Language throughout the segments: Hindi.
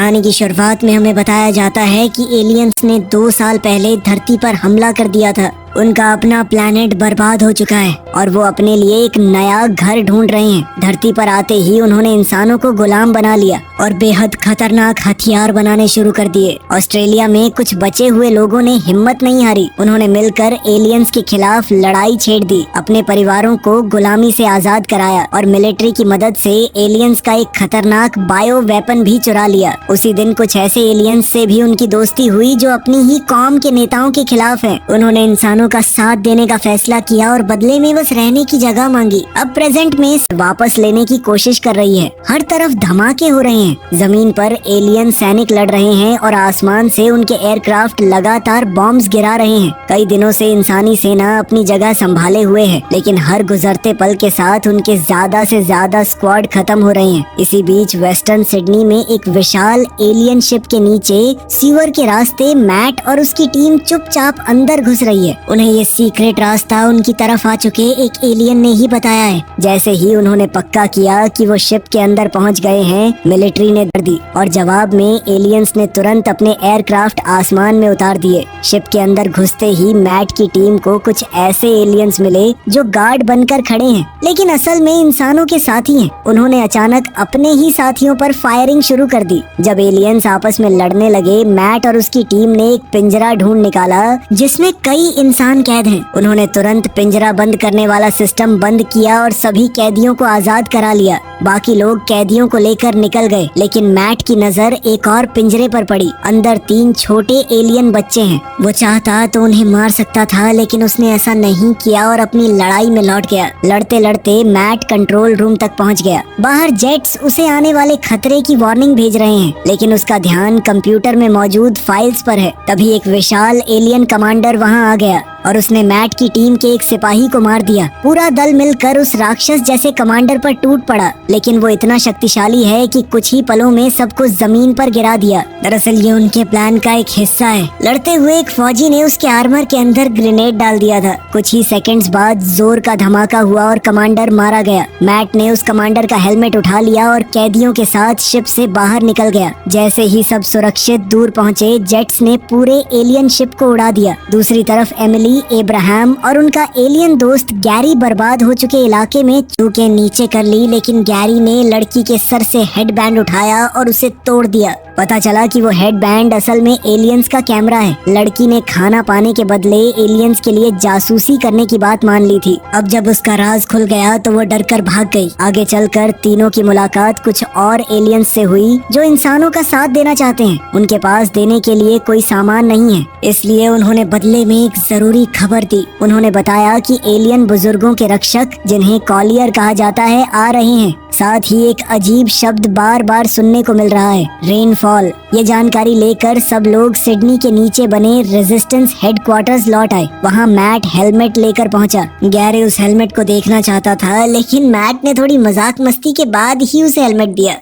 कहानी की शुरुआत में हमें बताया जाता है कि एलियंस ने 2 साल पहले धरती पर हमला कर दिया था। उनका अपना प्लेनेट बर्बाद हो चुका है और वो अपने लिए एक नया घर ढूंढ रहे हैं। धरती पर आते ही उन्होंने इंसानों को गुलाम बना लिया और बेहद खतरनाक हथियार बनाने शुरू कर दिए। ऑस्ट्रेलिया में कुछ बचे हुए लोगों ने हिम्मत नहीं हारी। उन्होंने मिलकर एलियंस के खिलाफ लड़ाई छेड़ दी, अपने परिवारों को गुलामी से आजाद कराया और मिलिट्री की मदद से एलियंस का एक खतरनाक बायो वेपन भी चुरा लिया। उसी दिन कुछ ऐसे एलियंस से भी उनकी दोस्ती हुई जो अपनी ही कौम के नेताओं के खिलाफ हैं। उन्होंने इंसानों का साथ देने का फैसला किया और बदले में बस रहने की जगह मांगी। अब प्रेजेंट में वापस लेने की कोशिश कर रही है। हर तरफ धमाके हो रहे हैं, जमीन पर एलियन सैनिक लड़ रहे हैं और आसमान से उनके एयरक्राफ्ट लगातार बॉम्ब्स गिरा रहे हैं। कई दिनों से इंसानी सेना अपनी जगह संभाले हुए है, लेकिन हर गुजरते पल के साथ उनके ज्यादा से ज्यादा स्क्वाड खत्म हो रहे हैं। इसी बीच वेस्टर्न सिडनी में एक विशाल एलियन शिप के नीचे सीवर के रास्ते मैट और उसकी टीम चुपचाप अंदर घुस रही है। उन्हें ये सीक्रेट रास्ता उनकी तरफ आ चुके एक एलियन ने ही बताया है। जैसे ही उन्होंने पक्का किया कि वो शिप के अंदर पहुंच गए हैं, मिलिट्री ने दर दी और जवाब में एलियंस ने तुरंत अपने एयरक्राफ्ट आसमान में उतार दिए। शिप के अंदर घुसते ही मैट की टीम को कुछ ऐसे एलियंस मिले जो गार्ड बनकर खड़े हैं, लेकिन असल में इंसानों के साथी हैं। उन्होंने अचानक अपने ही साथियों पर फायरिंग शुरू कर दी। जब एलियंस आपस में लड़ने लगे, मैट और उसकी टीम ने एक पिंजरा ढूंढ निकाला जिसमें कई इंसान कैद हैं। उन्होंने तुरंत पिंजरा बंद करने वाला सिस्टम बंद किया और सभी कैदियों को आजाद करा लिया। बाकी लोग कैदियों को लेकर निकल गए, लेकिन मैट की नजर एक और पिंजरे पर पड़ी। अंदर 3 छोटे एलियन बच्चे हैं। वो चाहता तो उन्हें मार सकता था, लेकिन उसने ऐसा नहीं किया और अपनी लड़ाई में लौट गया। लड़ते लड़ते मैट कंट्रोल रूम तक पहुंच गया। बाहर जेट्स उसे आने वाले खतरे की वार्निंग भेज रहे हैं, लेकिन उसका ध्यान कंप्यूटर में मौजूद फाइल्स पर है। तभी एक विशाल एलियन कमांडर वहां आ गया और उसने मैट की टीम के एक सिपाही को मार दिया। पूरा दल मिलकर उस राक्षस जैसे कमांडर पर टूट पड़ा, लेकिन वो इतना शक्तिशाली है कि कुछ ही पलों में सबको जमीन पर गिरा दिया। दरअसल ये उनके प्लान का एक हिस्सा है। लड़ते हुए एक फौजी ने उसके आर्मर के अंदर ग्रेनेड डाल दिया था। कुछ ही सेकंड्स बाद जोर का धमाका हुआ और कमांडर मारा गया। मैट ने उस कमांडर का हेलमेट उठा लिया और कैदियों के साथ शिप से बाहर निकल गया। जैसे ही सब सुरक्षित दूर पहुँचे, जेट्स ने पूरे एलियन शिप को उड़ा दिया। दूसरी तरफ एमिली, एब्राहम और उनका एलियन दोस्त गैरी बर्बाद हो चुके इलाके में चूके नीचे कर ली, लेकिन गैरी ने लड़की के सर से हेडबैंड उठाया और उसे तोड़ दिया। पता चला कि वो हेडबैंड असल में एलियंस का कैमरा है। लड़की ने खाना पाने के बदले एलियंस के लिए जासूसी करने की बात मान ली थी। अब जब उसका राज खुल गया तो वो डरकर भाग गई। आगे चलकर तीनों की मुलाकात कुछ और एलियंस से हुई जो इंसानों का साथ देना चाहते हैं। उनके पास देने के लिए कोई सामान नहीं है, इसलिए उन्होंने बदले में एक जरूरी खबर दी। उन्होंने बताया कि एलियन बुजुर्गों के रक्षक, जिन्हें कॉलियर कहा जाता है, आ रहे हैं। साथ ही एक अजीब शब्द बार बार सुनने को मिल रहा है, रेनफॉल। ये जानकारी लेकर सब लोग सिडनी के नीचे बने रेजिस्टेंस हेडक्वार्टर्स लौट आए। वहाँ मैट हेलमेट लेकर पहुँचा। गैरी उस हेलमेट को देखना चाहता था, लेकिन मैट ने थोड़ी मजाक मस्ती के बाद ही उसे हेलमेट दिया।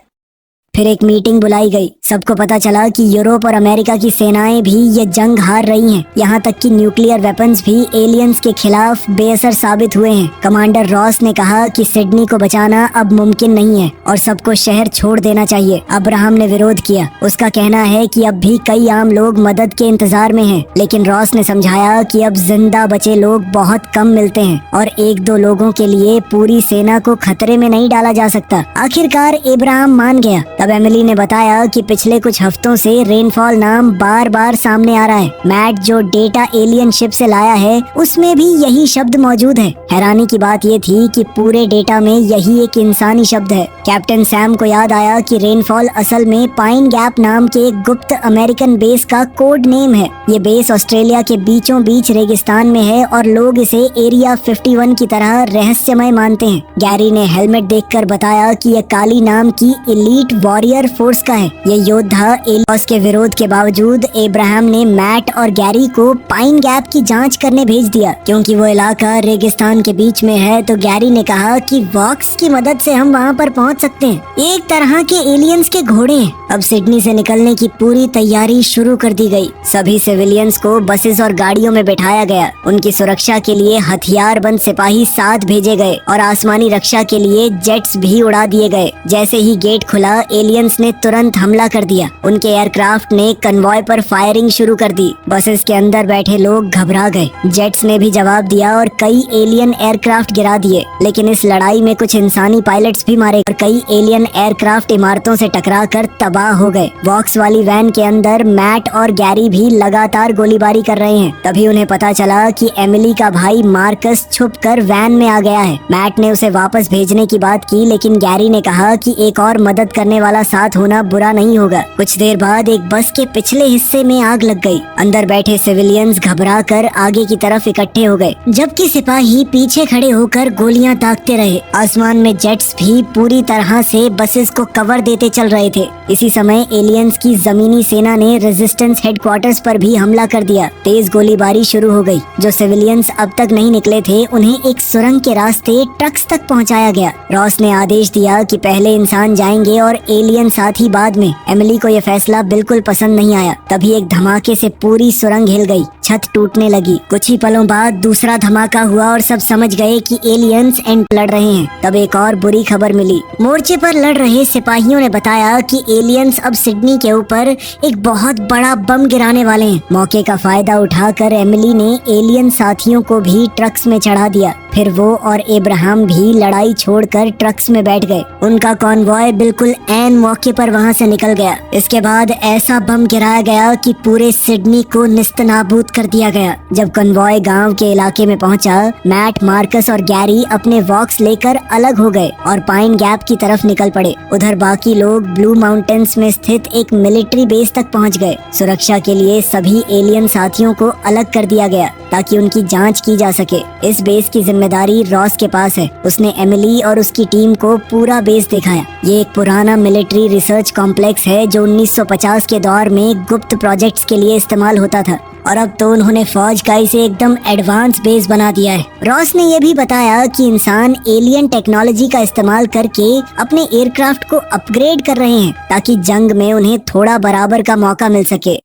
फिर एक मीटिंग बुलाई गई। सबको पता चला कि यूरोप और अमेरिका की सेनाएं भी ये जंग हार रही हैं। यहाँ तक कि न्यूक्लियर वेपन्स भी एलियंस के खिलाफ बेअसर साबित हुए हैं। कमांडर रॉस ने कहा कि सिडनी को बचाना अब मुमकिन नहीं है और सबको शहर छोड़ देना चाहिए। अब्राहम ने विरोध किया। उसका कहना है कि अब भी कई आम लोग मदद के इंतजार में हैं, लेकिन रॉस ने समझाया कि अब जिंदा बचे लोग बहुत कम मिलते हैं और 1-2 लोगों के लिए पूरी सेना को खतरे में नहीं डाला जा सकता। आखिरकार अब्राहम मान गया। तब एमिली ने बताया कि पिछले कुछ हफ्तों से रेनफॉल नाम बार बार सामने आ रहा है। मैट जो डेटा एलियन शिप से लाया है, उसमें भी यही शब्द मौजूद है। हैरानी की बात ये थी कि पूरे डेटा में यही एक इंसानी शब्द है। कैप्टन सैम को याद आया कि रेनफॉल असल में पाइन गैप नाम के एक गुप्त अमेरिकन बेस का कोड नेम है। ये बेस ऑस्ट्रेलिया के बीचों बीच रेगिस्तान में है और लोग इसे एरिया 51 की तरह रहस्यमय मानते हैं। गैरी ने हेलमेट देखकर बताया कि यह काली नाम की एलीट वॉरियर फोर्स का है। ये योद्धा एलियंस के विरोध के बावजूद अब्राहम ने मैट और गैरी को पाइन गैप की जांच करने भेज दिया। क्योंकि वो इलाका रेगिस्तान के बीच में है, तो गैरी ने कहा कि वॉक्स की मदद से हम वहाँ पर पहुँच सकते हैं। एक तरह के एलियंस के घोड़े हैं। अब सिडनी से निकलने की पूरी तैयारी शुरू कर दी गई। सभी सिविलियंस को बसेस और गाड़ियों में बैठाया गया। उनकी सुरक्षा के लिए हथियारबंद सिपाही साथ भेजे गए और आसमानी रक्षा के लिए जेट्स भी उड़ा दिए गए। जैसे ही गेट खुला, एलियंस ने तुरंत हमला कर दिया। उनके एयरक्राफ्ट ने कन्वॉय पर फायरिंग शुरू कर दी। बसेस के अंदर बैठे लोग घबरा गए। जेट्स ने भी जवाब दिया और कई एलियन एयरक्राफ्ट गिरा दिए। लेकिन इस लड़ाई में कुछ इंसानी पायलट्स भी मारे और कई एलियन एयरक्राफ्ट इमारतों से टकराकर तबाह हो गए। वॉक्स वाली वैन के अंदर मैट और गैरी भी लगातार गोलीबारी कर रहे हैं। तभी उन्हें पता चला कि एमिली का भाई मार्कस छुपकर वैन में आ गया है। मैट ने उसे वापस भेजने की बात की, लेकिन गैरी ने कहा कि एक और मदद करने वाला साथ होना बुरा नहीं होगा। कुछ देर बाद एक बस के पिछले हिस्से में आग लग गई। अंदर बैठे सिविलियंस घबराकर आगे की तरफ इकट्ठे हो गए, जबकि सिपाही पीछे खड़े होकर गोलियां दागते रहे। आसमान में जेट्स भी पूरी तरह से बसेस को कवर देते चल रहे थे। इसी समय एलियंस की जमीनी सेना ने रेजिस्टेंस हेडक्वार्टर्स पर भी हमला कर दिया। तेज गोलीबारी शुरू हो गई। जो सिविलियंस अब तक नहीं निकले थे, उन्हें एक सुरंग के रास्ते ट्रक्स तक पहुंचाया गया। रॉस ने आदेश दिया कि पहले इंसान जाएंगे और एलियन साथी बाद में। एमिली को यह फैसला बिल्कुल पसंद नहीं आया। तभी एक धमाके से पूरी सुरंग हिल गई, छत टूटने लगी। कुछ ही पलों बाद दूसरा धमाका हुआ और सब समझ गए कि एलियंस एंड लड़ रहे हैं। तब एक और बुरी खबर मिली। मोर्चे पर लड़ रहे सिपाहियों ने बताया कि एलियंस अब सिडनी के ऊपर एक बहुत बड़ा बम गिराने वाले हैं। मौके का फायदा उठाकर एमिली ने एलियन साथियों को भी ट्रक्स में चढ़ा दिया। फिर वो और एब्राहम भी लड़ाई छोड़कर ट्रक्स में बैठ गए। उनका कॉन्वॉय बिल्कुल ऐन मौके पर वहां से निकल गया। इसके बाद ऐसा बम गिराया गया कि पूरे सिडनी को निस्तनाबूद कर दिया गया। जब कॉन्वॉय गांव के इलाके में पहुंचा, मैट, मार्कस और गैरी अपने वॉक्स लेकर अलग हो गए और पाइन गैप की तरफ निकल पड़े। उधर बाकी लोग ब्लू माउंटेन्स में स्थित एक मिलिट्री बेस तक पहुंच गए। सुरक्षा के लिए सभी एलियन साथियों को अलग कर दिया गया ताकि उनकी जांच की जा सके। इस बेस की जिम्मेदारी रॉस के पास है। उसने एमिली और उसकी टीम को पूरा बेस दिखाया। ये एक पुराना मिलिट्री रिसर्च कॉम्प्लेक्स है जो 1950 के दौर में गुप्त प्रोजेक्ट्स के लिए इस्तेमाल होता था, और अब तो उन्होंने फौज का इसे एकदम एडवांस बेस बना दिया है। रॉस ने यह भी बताया कि इंसान एलियन टेक्नोलॉजी का इस्तेमाल करके अपने एयरक्राफ्ट को अपग्रेड कर रहे हैं ताकि जंग में उन्हें थोड़ा बराबर का मौका मिल सके।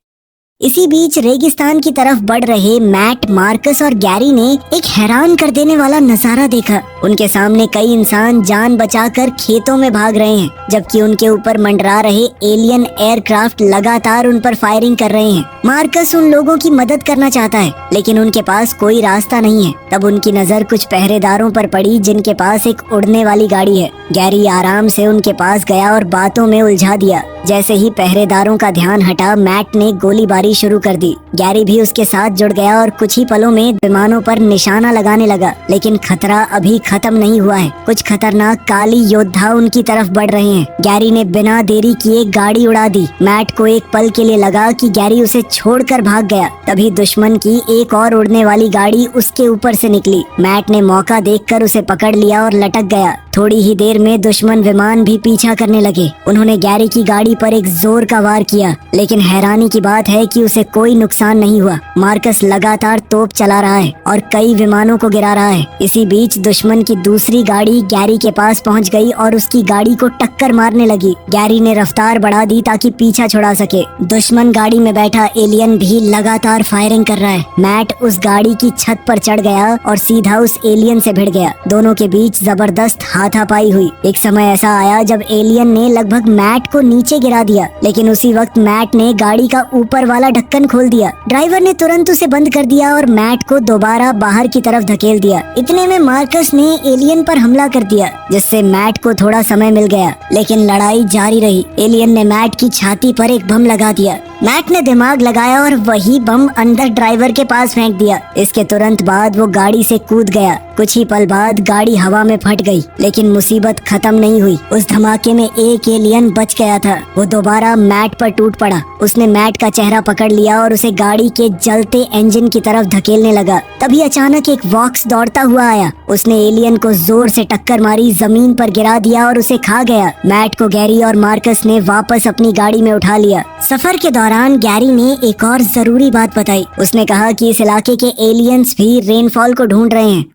इसी बीच रेगिस्तान की तरफ बढ़ रहे मैट, मार्कस और गैरी ने एक हैरान कर देने वाला नजारा देखा। उनके सामने कई इंसान जान बचाकर खेतों में भाग रहे हैं, जबकि उनके ऊपर मंडरा रहे एलियन एयरक्राफ्ट लगातार उन पर फायरिंग कर रहे हैं। मार्कस उन लोगों की मदद करना चाहता है, लेकिन उनके पास कोई रास्ता नहीं है। तब उनकी नजर कुछ पहरेदारों पर पड़ी जिनके पास एक उड़ने वाली गाड़ी है। गैरी आराम से उनके पास गया और बातों में उलझा दिया। जैसे ही पहरेदारों का ध्यान हटा, मैट ने गोलीबारी शुरू कर दी। गैरी भी उसके साथ जुड़ गया और कुछ ही पलों में विमानों पर निशाना लगाने लगा। लेकिन खतरा अभी खत्म नहीं हुआ है। कुछ खतरनाक काली योद्धा उनकी तरफ बढ़ रहे हैं। गैरी ने बिना देरी किए गाड़ी उड़ा दी। मैट को एक पल के लिए लगा कि गैरी उसे छोड़कर भाग गया। तभी दुश्मन की एक और उड़ने वाली गाड़ी उसके ऊपर से निकली। मैट ने मौका देखकर उसे पकड़ लिया और लटक गया। थोड़ी ही देर में दुश्मन विमान भी पीछा करने लगे। उन्होंने गैरी की गाड़ी पर एक जोर का वार किया, लेकिन हैरानी की बात है कि उसे कोई नुकसान नहीं हुआ। मार्कस लगातार तोप चला रहा है और कई विमानों को गिरा रहा है। इसी बीच दुश्मन की दूसरी गाड़ी गैरी के पास पहुंच गई और उसकी गाड़ी को टक्कर मारने लगी। गैरी ने रफ्तार बढ़ा दी ताकि पीछा छुड़ा सके। दुश्मन गाड़ी में बैठा एलियन भी लगातार फायरिंग कर रहा है। मैट उस गाड़ी की छत पर चढ़ गया और सीधा उस एलियन से भिड़ गया। दोनों के बीच जबरदस्त हाथापाई हुई। एक समय ऐसा आया जब एलियन ने लगभग मैट को नीचे गिरा दिया, लेकिन उसी वक्त मैट ने गाड़ी का ऊपर वाला ढक्कन खोल दिया। ड्राइवर ने तुरंत उसे बंद कर दिया और मैट को दोबारा बाहर की तरफ धकेल दिया। इतने में मार्कस ने एलियन पर हमला कर दिया, जिससे मैट को थोड़ा समय मिल गया, लेकिन लड़ाई जारी रही। एलियन ने मैट की छाती पर एक बम लगा दिया। मैट ने दिमाग लगाया और वही बम अंदर ड्राइवर के पास फेंक दिया। इसके तुरंत बाद वो गाड़ी से कूद गया। कुछ ही पल बाद गाड़ी हवा में फट गई, लेकिन मुसीबत खत्म नहीं हुई। उस धमाके में एक एलियन बच गया था। वो दोबारा मैट पर टूट पड़ा। उसने मैट का चेहरा पकड़ लिया और उसे गाड़ी के जलते इंजन की तरफ धकेलने लगा। तभी अचानक एक वॉक्स दौड़ता हुआ आया। उसने एलियन को जोर से टक्कर मारी, जमीन पर गिरा दिया और उसे खा गया। मैट को गैरी और मार्कस ने वापस अपनी गाड़ी में उठा लिया। सफर के दौरान गैरी ने एक और जरूरी बात बताई। उसने कहा कि इस इलाके के एलियंस भी रेनफॉल को ढूंढ रहे हैं।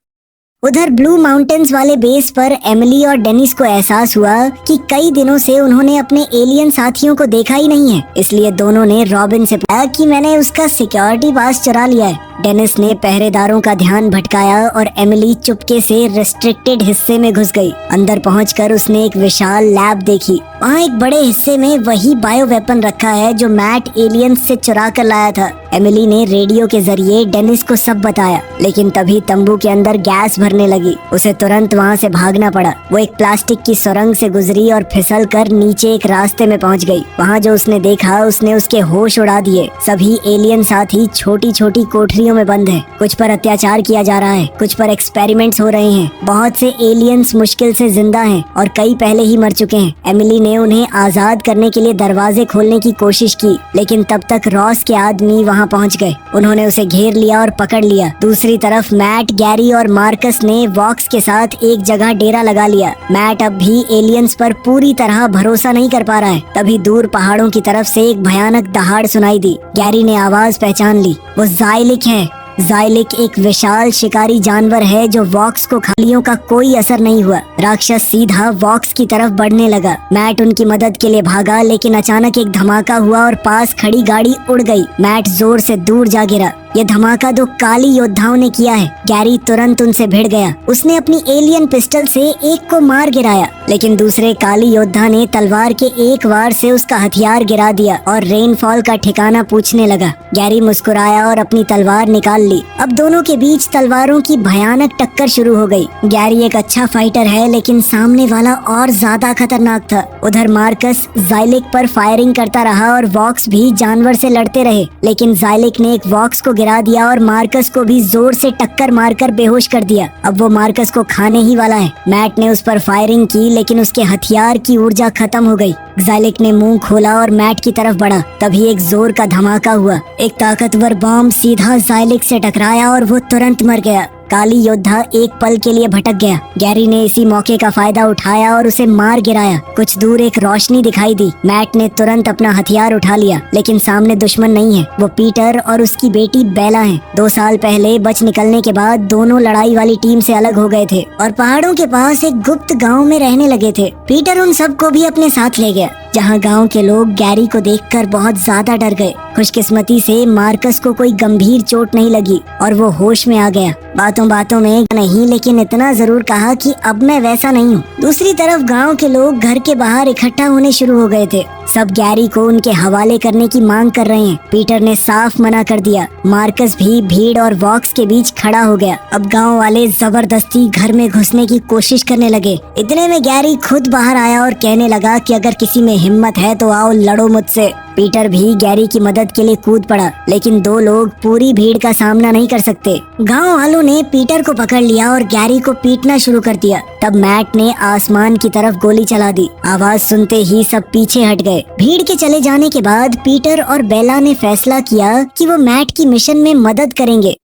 उधर ब्लू माउंटेन्स वाले बेस पर एमिली और डेनिस को एहसास हुआ कि कई दिनों से उन्होंने अपने एलियन साथियों को देखा ही नहीं है। इसलिए दोनों ने रॉबिन से पूछा कि मैंने उसका सिक्योरिटी पास चुरा लिया है। डेनिस ने पहरेदारों का ध्यान भटकाया और एमिली चुपके से रेस्ट्रिक्टेड हिस्से में घुस गई। अंदर पहुंचकर उसने एक विशाल लैब देखी। वहाँ एक बड़े हिस्से में वही बायो वेपन रखा है जो मैट एलियंस से चुरा कर लाया था। एमिली ने रेडियो के जरिए डेनिस को सब बताया, लेकिन तभी तंबू के अंदर गैस भरने लगी। उसे तुरंत वहाँ से भागना पड़ा। वो एक प्लास्टिक की सुरंग से गुजरी और फिसल कर नीचे एक रास्ते में पहुँच गई। वहाँ जो उसने देखा उसने उसके होश उड़ा दिए। सभी एलियन साथी छोटी छोटी कोठरियों में बंद है। कुछ पर अत्याचार किया जा रहा है, कुछ पर एक्सपेरिमेंट्स हो रहे हैं। बहुत से एलियंस मुश्किल से जिंदा हैं और कई पहले ही मर चुके हैं। एमिली ने उन्हें आजाद करने के लिए दरवाजे खोलने की कोशिश की, लेकिन तब तक रॉस के आदमी वहाँ पहुँच गए। उन्होंने उसे घेर लिया और पकड़ लिया। दूसरी तरफ मैट, गैरी और मार्कस ने वॉक्स के साथ एक जगह डेरा लगा लिया। मैट अब भी एलियंस पर पूरी तरह भरोसा नहीं कर पा रहा है। तभी दूर पहाड़ों की तरफ से एक भयानक दहाड़ सुनाई दी। गैरी ने आवाज पहचान ली। वो ज़ाइलिक है। ज़ाइलिक एक विशाल शिकारी जानवर है जो वॉक्स को खालियों का कोई असर नहीं हुआ। राक्षस सीधा वॉक्स की तरफ बढ़ने लगा। मैट उनकी मदद के लिए भागा, लेकिन अचानक एक धमाका हुआ और पास खड़ी गाड़ी उड़ गई। मैट जोर से दूर जा गिरा। ये धमाका दो काली योद्धाओं ने किया है। गैरी तुरंत उनसे भिड़ गया। उसने अपनी एलियन पिस्टल से एक को मार गिराया, लेकिन दूसरे काली योद्धा ने तलवार के एक वार से उसका हथियार गिरा दिया और रेनफॉल का ठिकाना पूछने लगा। गैरी मुस्कुराया और अपनी तलवार निकाल ली। अब दोनों के बीच तलवारों की भयानक टक्कर शुरू हो गई। गैरी एक अच्छा फाइटर है, लेकिन सामने वाला और ज्यादा खतरनाक था। उधर मार्कस ज़ाइलिक पर फायरिंग करता रहा और वॉक्स भी जानवर से लड़ते रहे, लेकिन ज़ाइलिक ने एक वॉक्स को गिरा दिया और मार्कस को भी जोर से टक्कर मारकर बेहोश कर दिया। अब वो मार्कस को खाने ही वाला है। मैट ने उस पर फायरिंग की, लेकिन उसके हथियार की ऊर्जा खत्म हो गई। ज़ाइलिक ने मुंह खोला और मैट की तरफ बढ़ा। तभी एक जोर का धमाका हुआ। एक ताकतवर बॉम्ब सीधा ज़ाइलिक से टकराया और वो तुरंत मर गया। काली योद्धा एक पल के लिए भटक गया। गैरी ने इसी मौके का फायदा उठाया और उसे मार गिराया। कुछ दूर एक रोशनी दिखाई दी। मैट ने तुरंत अपना हथियार उठा लिया, लेकिन सामने दुश्मन नहीं है। वो पीटर और उसकी बेटी बेला हैं। 2 साल पहले बच निकलने के बाद दोनों लड़ाई वाली टीम से अलग हो गए थे और पहाड़ों के पास एक गुप्त गाँव में रहने लगे थे। पीटर उन सबको भी अपने साथ ले गया, जहाँ गांव के लोग गैरी को देखकर बहुत ज्यादा डर गए। खुशकिस्मती से मार्कस को कोई गंभीर चोट नहीं लगी और वो होश में आ गया। बातों बातों में नहीं, लेकिन इतना जरूर कहा कि अब मैं वैसा नहीं हूँ। दूसरी तरफ गांव के लोग घर के बाहर इकट्ठा होने शुरू हो गए थे। सब गैरी को उनके हवाले करने की मांग कर रहे हैं। पीटर ने साफ मना कर दिया। मार्कस भी भीड़ और वॉक्स के बीच खड़ा हो गया। अब गांव वाले जबरदस्ती घर में घुसने की कोशिश करने लगे। इतने में गैरी खुद बाहर आया और कहने लगा कि अगर किसी में हिम्मत है तो आओ लड़ो मुझसे। पीटर भी गैरी की मदद के लिए कूद पड़ा, लेकिन 2 लोग पूरी भीड़ का सामना नहीं कर सकते। गांव वालों ने पीटर को पकड़ लिया और गैरी को पीटना शुरू कर दिया। तब मैट ने आसमान की तरफ गोली चला दी। आवाज सुनते ही सब पीछे हट गए। भीड़ के चले जाने के बाद पीटर और बेला ने फैसला किया कि वो मैट की मिशन में मदद करेंगे।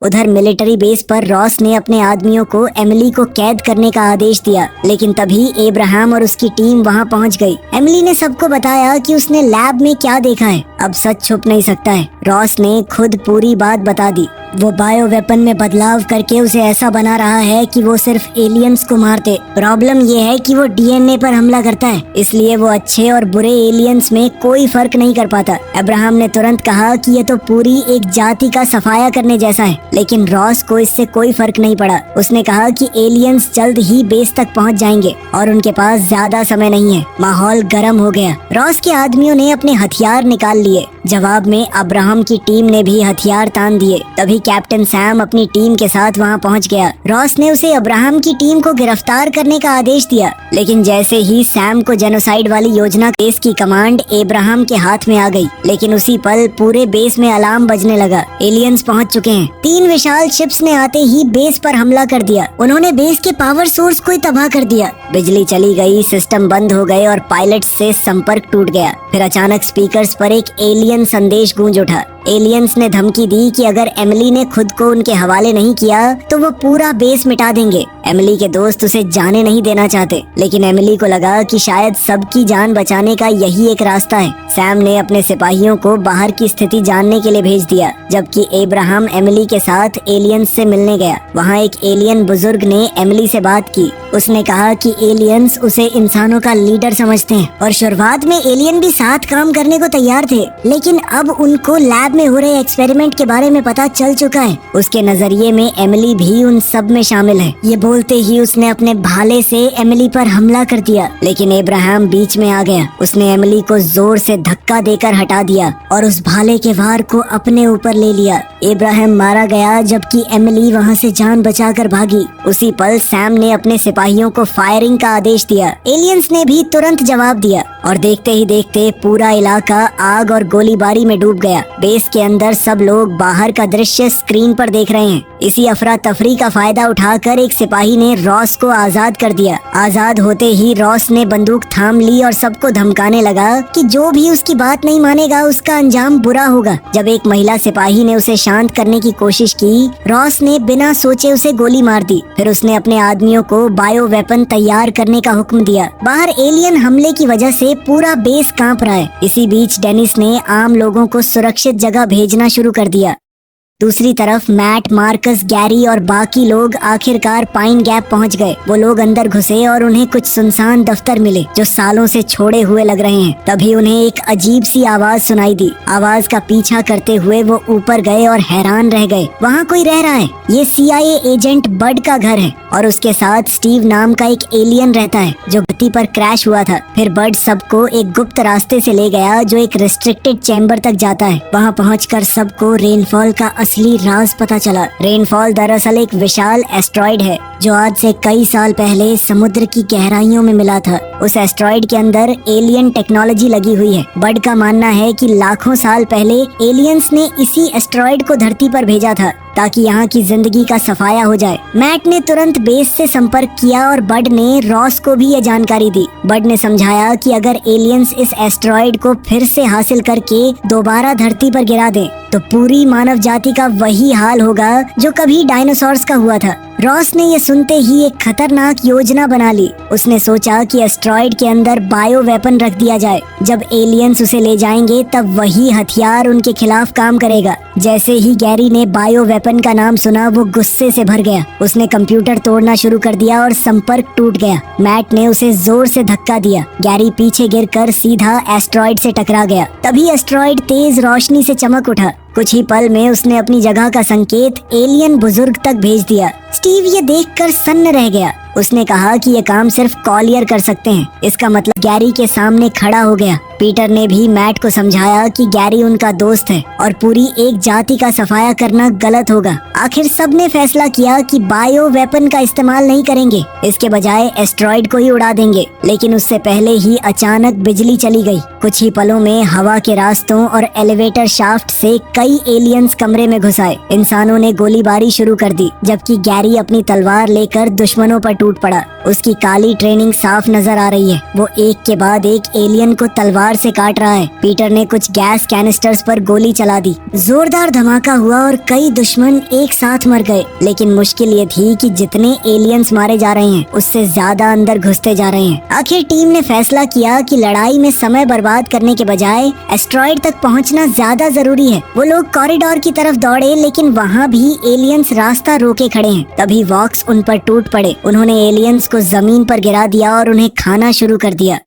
उधर मिलिट्री बेस पर रॉस ने अपने आदमियों को एमिली को कैद करने का आदेश दिया, लेकिन तभी एब्राहम और उसकी टीम वहां पहुंच गई। एमिली ने सबको बताया कि उसने लैब में क्या देखा है। अब सच छुप नहीं सकता है। रॉस ने खुद पूरी बात बता दी। वो बायो वेपन में बदलाव करके उसे ऐसा बना रहा है कि वो सिर्फ एलियंस को मारते। प्रॉब्लम ये है कि वो डीएनए पर हमला करता है, इसलिए वो अच्छे और बुरे एलियंस में कोई फर्क नहीं कर पाता। अब्राहम ने तुरंत कहा कि ये तो पूरी एक जाति का सफाया करने जैसा है, लेकिन रॉस को इससे कोई फर्क नहीं पड़ा। उसने कहा कि एलियंस जल्द ही बेस तक पहुंच जाएंगे और उनके पास ज्यादा समय नहीं है। माहौल गर्म हो गया। रॉस के आदमियों ने अपने हथियार निकाल लिए। जवाब में अब्राहम की टीम ने भी हथियार तान दिए। तभी कैप्टन सैम अपनी टीम के साथ वहां पहुंच गया। रॉस ने उसे अब्राहम की टीम को गिरफ्तार करने का आदेश दिया, लेकिन जैसे ही सैम को जेनोसाइड वाली योजना केस की कमांड अब्राहम के हाथ में आ गई। लेकिन उसी पल पूरे बेस में अलार्म बजने लगा। एलियंस पहुंच चुके हैं। 3 विशाल शिप्स ने आते ही बेस पर हमला कर दिया। उन्होंने बेस के पावर सोर्स को ही तबाह कर दिया। बिजली चली गई, सिस्टम बंद हो गए और पायलट से संपर्क टूट गया। फिर अचानक स्पीकर्स पर एक एलियन संदेश गूंज उठा। एलियंस ने धमकी दी कि अगर एमिली ने खुद को उनके हवाले नहीं किया तो वो पूरा बेस मिटा देंगे। एमिली के दोस्त उसे जाने नहीं देना चाहते, लेकिन एमिली को लगा कि शायद सबकी जान बचाने का यही एक रास्ता है। सैम ने अपने सिपाहियों को बाहर की स्थिति जानने के लिए भेज दिया, जबकि एब्राहम एमिली के साथ एलियंस से मिलने गया। वहाँ एक एलियन बुजुर्ग ने एमिली से बात की। उसने कहा कि एलियंस उसे इंसानों का लीडर समझते हैं और शुरुआत में एलियन भी साथ काम करने को तैयार थे, लेकिन अब उनको लैब में हो रहे एक्सपेरिमेंट के बारे में पता चल चुका है। उसके नजरिए में एमिली भी उन सब में शामिल है। ये बोलते ही उसने अपने भाले से एमिली पर हमला कर दिया, लेकिन एब्राहम बीच में आ गया। उसने एमिली को जोर से धक्का देकर हटा दिया और उस भाले के वार को अपने ऊपर ले लिया। एब्राहम मारा गया, जबकि एमिली वहाँ से जान बचाकर भागी। उसी पल सैम ने अपने सिपाहियों को फायरिंग का आदेश दिया। एलियंस ने भी तुरंत जवाब दिया और देखते ही देखते पूरा इलाका आग और गोलीबारी में डूब गया। बेस के अंदर सब लोग बाहर का दृश्य स्क्रीन पर देख रहे हैं। इसी अफरा तफरी का फायदा उठाकर एक सिपाही ने रॉस को आजाद कर दिया। आजाद होते ही रॉस ने बंदूक थाम ली और सबको धमकाने लगा कि जो भी उसकी बात नहीं मानेगा उसका अंजाम बुरा होगा। जब एक महिला सिपाही ने उसे शांत करने की कोशिश की, रॉस ने बिना सोचे उसे गोली मार दी। फिर उसने अपने आदमियों को बायो वेपन तैयार करने का हुक्म दिया। बाहर एलियन हमले की वजह से पूरा बेस कांप रहा है। इसी बीच डेनिस ने आम लोगों को सुरक्षित जगह भेजना शुरू कर दिया। दूसरी तरफ मैट, मार्कस, गैरी और बाकी लोग आखिरकार पाइन गैप पहुंच गए। वो लोग अंदर घुसे और उन्हें कुछ सुनसान दफ्तर मिले जो सालों से छोड़े हुए लग रहे हैं। तभी उन्हें एक अजीब सी आवाज सुनाई दी। आवाज का पीछा करते हुए वो ऊपर गए और हैरान रह गए। वहाँ कोई रह रहा है। ये CIA एजेंट बड का घर है और उसके साथ स्टीव नाम का एक एलियन रहता है जो धरती पर क्रैश हुआ था। फिर बड सबको एक गुप्त रास्ते से ले गया जो एक रिस्ट्रिक्टेड चैम्बर तक जाता है। वहाँ पहुंचकर सबको रेनफॉल का असली राज पता चला। रेनफॉल दरअसल एक विशाल एस्ट्रॉइड है जो आज से कई साल पहले समुद्र की गहराइयों में मिला था। उस एस्ट्रॉइड के अंदर एलियन टेक्नोलॉजी लगी हुई है। बड का मानना है कि लाखों साल पहले एलियंस ने इसी एस्ट्रॉइड को धरती पर भेजा था ताकि यहाँ की जिंदगी का सफाया हो जाए। मैट ने तुरंत बेस से संपर्क किया और बड ने रॉस को भी ये जानकारी दी। बड ने समझाया कि अगर एलियंस इस एस्ट्रॉइड को फिर से हासिल करके दोबारा धरती पर गिरा दें तो पूरी मानव जाति का वही हाल होगा जो कभी डायनासोर्स का हुआ था। रॉस ने ये सुनते ही एक खतरनाक योजना बना ली। उसने सोचा कि एस्ट्रॉइड के अंदर बायो वेपन रख दिया जाए। जब एलियंस उसे ले जाएंगे तब वही हथियार उनके खिलाफ काम करेगा। जैसे ही गैरी ने बायो वेपन का नाम सुना वो गुस्से से भर गया। उसने कंप्यूटर तोड़ना शुरू कर दिया और संपर्क टूट गया। मैट ने उसे जोर से धक्का दिया। गैरी पीछे गिरकर सीधा एस्ट्रॉइड से टकरा गया। तभी एस्ट्रॉइड तेज रोशनी से चमक उठा। कुछ ही पल में उसने अपनी जगह का संकेत एलियन बुजुर्ग तक भेज दिया। स्टीव ये देखकर सन्न रह गया। उसने कहा कि ये काम सिर्फ कॉलियर कर सकते हैं। इसका मतलब गैरी के सामने खड़ा हो गया। पीटर ने भी मैट को समझाया कि गैरी उनका दोस्त है और पूरी एक जाति का सफाया करना गलत होगा। आखिर सबने फैसला किया कि बायो वेपन का इस्तेमाल नहीं करेंगे, इसके बजाय एस्ट्रॉइड को ही उड़ा देंगे। लेकिन उससे पहले ही अचानक बिजली चली गई। कुछ ही पलों में हवा के रास्तों और एलिवेटर शाफ्ट से कई एलियंस कमरे में घुस आए। इंसानों ने गोलीबारी शुरू कर दी, जबकि गैरी अपनी तलवार लेकर दुश्मनों पर टूट पड़ा। उसकी काली ट्रेनिंग साफ नजर आ रही है। वो एक के बाद एक एलियन को तलवार से काट रहा है। पीटर ने कुछ गैस कैनिस्टर्स पर गोली चला दी। जोरदार धमाका हुआ और कई दुश्मन एक साथ मर गए। लेकिन मुश्किल ये थी कि जितने एलियंस मारे जा रहे हैं उससे ज्यादा अंदर घुसते जा रहे हैं। आखिर टीम ने फैसला किया कि लड़ाई में समय बर्बाद करने के बजाय एस्ट्रॉइड तक पहुंचना ज्यादा जरूरी है। वो लोग कॉरिडोर की तरफ दौड़े, लेकिन वहाँ भी एलियंस रास्ता रोके खड़े हैं। तभी वॉक्स उन पर टूट पड़े। उन्होंने एलियंस को जमीन पर गिरा दिया और उन्हें खाना शुरू कर दिया।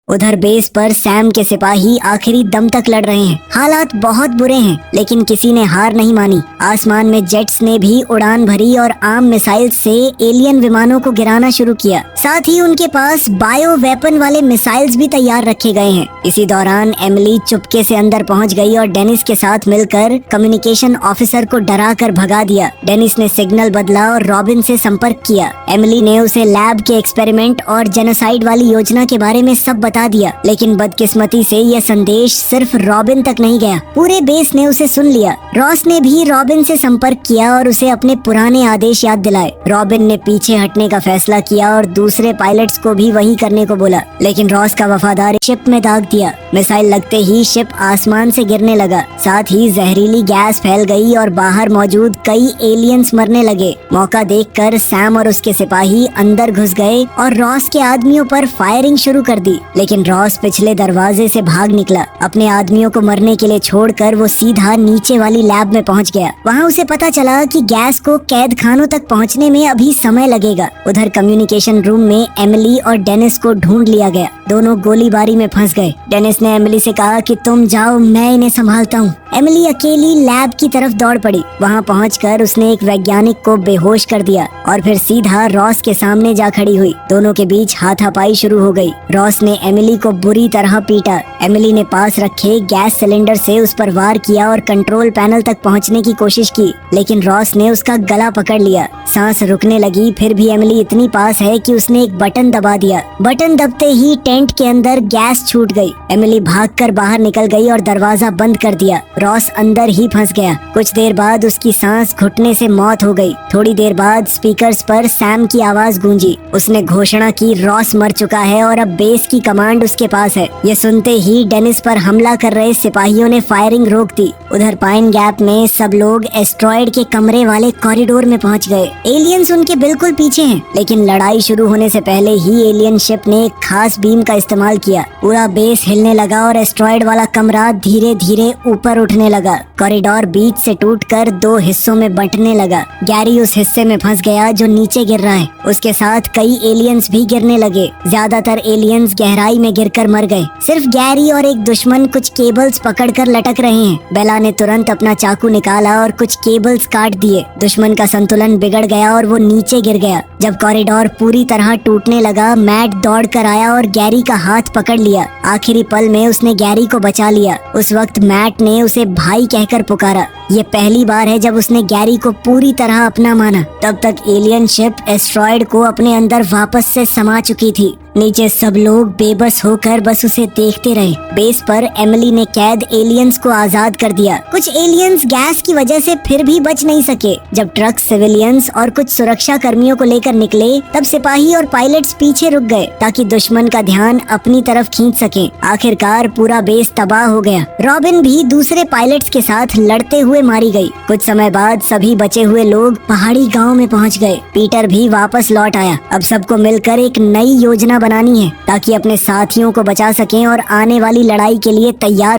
उधर बेस पर सैम के सिपाही आखिरी दम तक लड़ रहे हैं। हालात बहुत बुरे हैं, लेकिन किसी ने हार नहीं मानी। आसमान में जेट्स ने भी उड़ान भरी और आम मिसाइल से एलियन विमानों को गिराना शुरू किया। साथ ही उनके पास बायो वेपन वाले मिसाइल्स भी तैयार रखे गए हैं। इसी दौरान एमिली चुपके से अंदर पहुंच गई और डेनिस के साथ मिलकर कम्युनिकेशन ऑफिसर को डरा कर भगा दिया। डेनिस ने सिग्नल बदला और रॉबिन से संपर्क किया। एमिली ने उसे लैब के एक्सपेरिमेंट और जेनोसाइड वाली योजना के बारे में सब बता दिया, लेकिन बदकिस्मती से यह संदेश सिर्फ रॉबिन तक नहीं गया। पूरे बेस ने उसे सुन लिया। रॉस ने भी रॉबिन से संपर्क किया और उसे अपने पुराने आदेश याद दिलाए। रॉबिन ने पीछे हटने का फैसला किया और दूसरे पायलट्स को भी वही करने को बोला, लेकिन रॉस का वफादार शिप में दाग दिया। मिसाइल लगते ही शिप आसमान से गिरने लगा, साथ ही जहरीली गैस फैल गई और बाहर मौजूद कई एलियंस मरने लगे। मौका देखकर सैम और उसके सिपाही अंदर घुस गए और रॉस के आदमियों पर फायरिंग शुरू कर दी, लेकिन रॉस पिछले दरवाजे से भाग निकला। अपने आदमियों को मरने के लिए छोड़कर वो सीधा नीचे वाली लैब में पहुंच गया। वहां उसे पता चला कि गैस को कैद खानों तक पहुंचने में अभी समय लगेगा। उधर कम्युनिकेशन रूम में एमिली और डेनिस को ढूंढ लिया गया। दोनों गोलीबारी में फंस गए। डेनिस ने एमिली से कहा कि तुम जाओ, मैं इन्हें संभालता हूँ। एमिली अकेली लैब की तरफ दौड़ पड़ी। वहाँ पहुंचकर उसने एक वैज्ञानिक को बेहोश कर दिया और फिर सीधा रॉस के सामने जा खड़ी हुई। दोनों के बीच हाथापाई शुरू हो गई। रॉस ने एमिली को बुरी तरह पीटा। एमिली ने पास रखे गैस सिलेंडर से उस पर वार किया और कंट्रोल पैनल तक पहुंचने की कोशिश की, लेकिन रॉस ने उसका गला पकड़ लिया। सांस रुकने लगी, फिर भी एमिली इतनी पास है कि उसने एक बटन दबा दिया। बटन दबते ही टेंट के अंदर गैस छूट गई। एमिली भागकर बाहर निकल गई और दरवाजा बंद कर दिया। रॉस अंदर ही फंस गया। कुछ देर बाद उसकी सांस घुटने से मौत हो गई। थोड़ी देर बाद स्पीकर्स पर सैम की आवाज गूंजी। उसने घोषणा की रॉस मर चुका है और अब बेस की कमांड उसके पास है। ये सुनते ही डेनिस पर हमला कर रहे सिपाहियों ने फायरिंग रोक दी। उधर पाइन गैप में सब लोग एस्ट्रॉयड के कमरे वाले कॉरिडोर में पहुंच गए। एलियंस उनके बिल्कुल पीछे हैं, लेकिन लड़ाई शुरू होने से पहले ही एलियन शिप ने एक खास बीम का इस्तेमाल किया। पूरा बेस हिलने लगा और एस्ट्रॉयड वाला कमरा धीरे धीरे ऊपर उठने लगा। कॉरिडोर बीच से टूटकर दो हिस्सों में बंटने लगा। गैरी उस हिस्से में फंस गया जो नीचे गिर रहा है। उसके साथ कई एलियंस भी गिरने लगे। ज्यादातर एलियंस गहराई में गिरकर मर गए। सिर्फ गैरी और एक दुश्मन कुछ केबल्स पकड़कर लटक रहे हैं। बेला ने तुरंत अपना चाकू निकाला और कुछ केबल्स काट दिए। दुश्मन का संतुलन बिगड़ गया और वो नीचे गिर गया। जब कॉरिडोर पूरी तरह टूटने लगा, मैट दौड़ कर आया और गैरी का हाथ पकड़ लिया। आखिरी पल में उसने गैरी को बचा लिया। उस वक्त मैट ने उसे भाई कहकर पुकारा। ये पहली बार है जब उसने गैरी को पूरी तरह अपना माना। तब तक एलियन शिप एस्ट्रॉयड को अपने अंदर वापस से समा चुकी थी। नीचे सब लोग बेबस होकर बस उसे देखते रहे। बेस पर एमिली ने कैद एलियंस को आजाद कर दिया। कुछ एलियंस गैस की वजह से फिर भी बच नहीं सके। जब ट्रक सिविलियंस और कुछ सुरक्षा कर्मियों को लेकर निकले, तब सिपाही और पायलट्स पीछे रुक गए ताकि दुश्मन का ध्यान अपनी तरफ खींच सके। आखिरकार पूरा बेस तबाह हो गया। रॉबिन भी दूसरे पायलट्स के साथ लड़ते हुए मारी गई। कुछ समय बाद सभी बचे हुए लोग पहाड़ी गांव में पहुंच गए। पीटर भी वापस लौट आया। अब सबको मिलकर एक नई योजना बनानी है ताकि अपने साथियों को बचा सकें और आने वाली लड़ाई के लिए तैयार।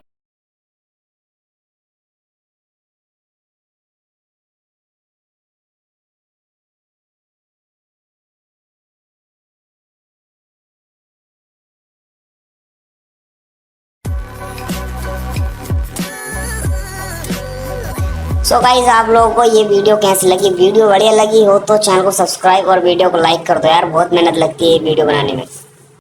सो गाइज, आप लोगों को ये वीडियो कैसी लगी? वीडियो बढ़िया लगी हो तो चैनल को सब्सक्राइब और वीडियो को लाइक कर दो यार। बहुत मेहनत लगती है ये वीडियो बनाने में।